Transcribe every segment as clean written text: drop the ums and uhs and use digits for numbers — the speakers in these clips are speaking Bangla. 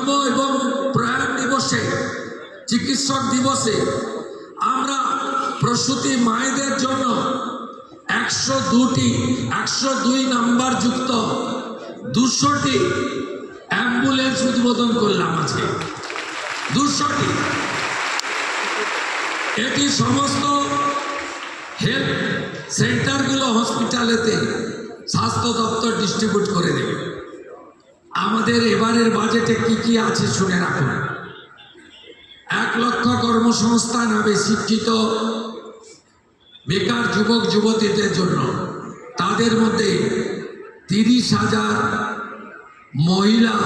জন্ম এবং প্রয়াণ দিবসে, চিকিৎসক দিবসে আমরা প্রসূতি মায়েদের জন্য 102 নাম্বার যুক্ত 200টি অ্যাম্বুলেন্স উদ্বোধন করলাম আজকে। 200টি। এটি সমস্ত হেলথ সেন্টারগুলো, হসপিটালেতে স্বাস্থ্য দপ্তর ডিস্ট্রিবিউট করে দেবে। আমাদের এবারের বাজেটে কি কি আছে শুনে রাখুন। 1 লক্ষ কর্মসংস্থান হবে শিক্ষিত বেকার যুবক যুবতীদের জন্য। তাদের মধ্যে 30,000 মহিলা,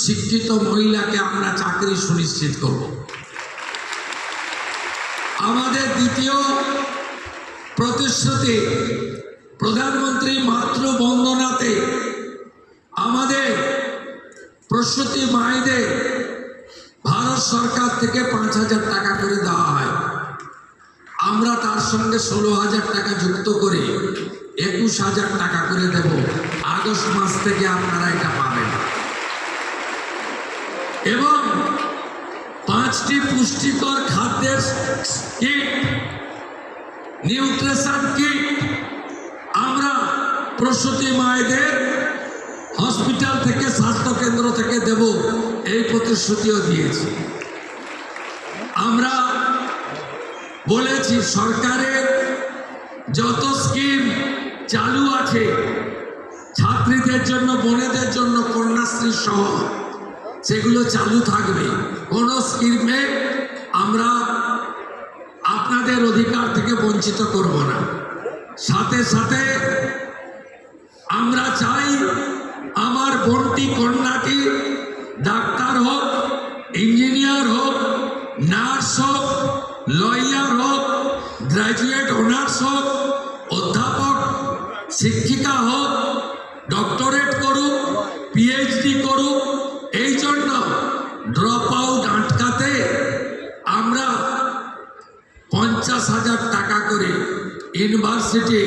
শিক্ষিত মহিলাকে আমরা চাকরি সুনিশ্চিত করব। আমাদের দ্বিতীয় প্রতিশ্রুতি, প্রধানমন্ত্রী মাতৃবন্দনাতে আমাদের প্রসূতি মায়েদের ভারত সরকার থেকে 5,000 টাকা করে দেওয়া হয়। আমরা তার সঙ্গে 16,000 টাকা যুক্ত করে 21,000 টাকা করে দেব। আগস্ট মাস থেকে আপনারা এটা পাবেন। এবং 5টি পুষ্টিকর খাদ্যের কিট, নিউট্রিশন কিট আমরা প্রসূতি মায়েদের হসপিটাল থেকে, স্বাস্থ্য কেন্দ্র থেকে দেব, এই প্রতিশ্রুতিও দিয়েছি। আমরা বলেছি সরকারের যত স্কিম চালু আছে ছাত্রীদের জন্য, বোনেদের জন্য, কন্যাশ্রী সহ সেগুলো চালু থাকবে। কোনো স্কিমে আমরা আপনাদের অধিকার থেকে বঞ্চিত করব না। সাথে সাথে আমরা চাই আমার বোনটি, কন্যাটি ডাক্তার হোক, ইঞ্জিনিয়ার হোক, নার্স হোক, লয়ার হোক, গ্র্যাজুয়েট অনার্স হোক, অধ্যাপক, শিক্ষিকা হোক, ডক্টরেট করুক, পিএইচডি করুক। এই জন্য ড্রপ আউট আটকাতে আমরা 50,000 টাকা করে ইউনিভার্সিটি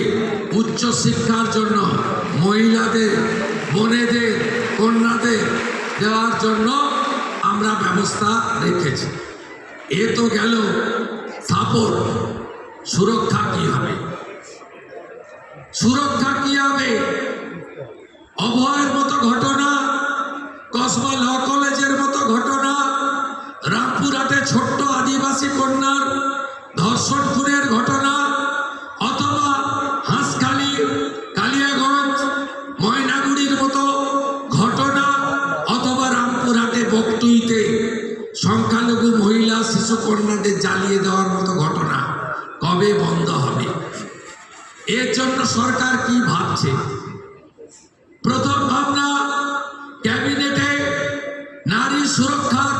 উচ্চশিক্ষার জন্য মহিলাদের, বোনেদের, কন্যাদের দেওয়ার জন্য আমরা ব্যবস্থা রেখেছি। এ তো গেল সাপোর্ট। সুরক্ষা কি হবে? সুরক্ষা কি হবে? অভয়ের মতো ঘটনা, কসবা ল কলেজের মতো ঘটনা, রামপুরহাটে ছোট্ট আদিবাসী কন্যার ধর্ষণ খুনের ঘটনা, অথবা হাঁসখালি, কালিয়াগঞ্জ, ময়নাগুড়ির মতো ঘটনা, অথবা রামপুরহাটে বকটুইতে সংখ্যালঘু মহিলা, শিশু কন্যাদের জ্বালিয়ে দেওয়ার মতো ঘটনা কবে বন্ধ হবে? এর জন্য সরকার কি ভাবছে? প্রথম ভাবনা, ক্যাবিনেটে নারী সুরক্ষার